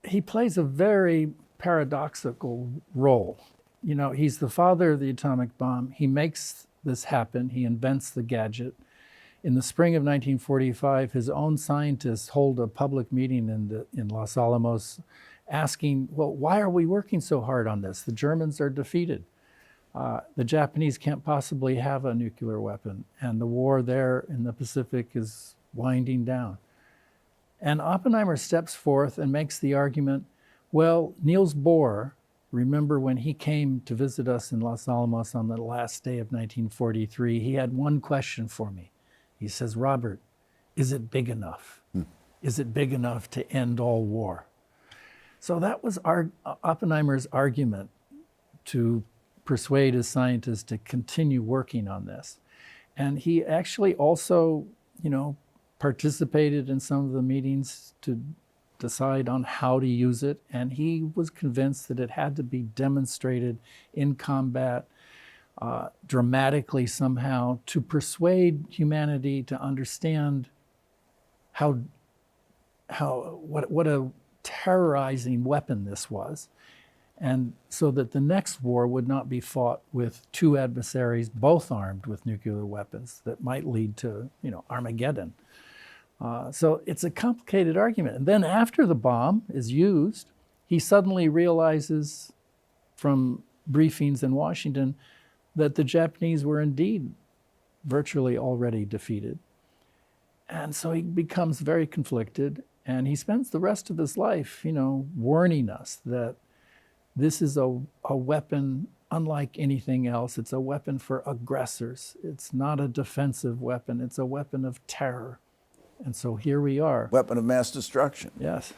he plays a very paradoxical role. You know, he's the father of the atomic bomb. He makes this happen. He invents the gadget. In the spring of 1945, his own scientists hold a public meeting in Los Alamos asking, well, why are we working so hard on this? The Germans are defeated. The Japanese can't possibly have a nuclear weapon, and the war there in the Pacific is winding down. And Oppenheimer steps forth and makes the argument, well, Niels Bohr, remember when he came to visit us in Los Alamos on the last day of 1943, he had one question for me. He says, Robert, is it big enough? Is it big enough to end all war? So that was Oppenheimer's argument to persuade his scientists to continue working on this. And he actually also, you know, participated in some of the meetings to decide on how to use it. And he was convinced that it had to be demonstrated in combat, dramatically somehow, to persuade humanity to understand what a terrorizing weapon this was. And so that the next war would not be fought with two adversaries, both armed with nuclear weapons that might lead to, you know, Armageddon. So it's a complicated argument. And then after the bomb is used, he suddenly realizes from briefings in Washington that the Japanese were indeed virtually already defeated. And so he becomes very conflicted, and he spends the rest of his life, you know, warning us that this is a weapon unlike anything else. It's a weapon for aggressors. It's not a defensive weapon. It's a weapon of terror. And so here we are. Weapon of mass destruction. Yes.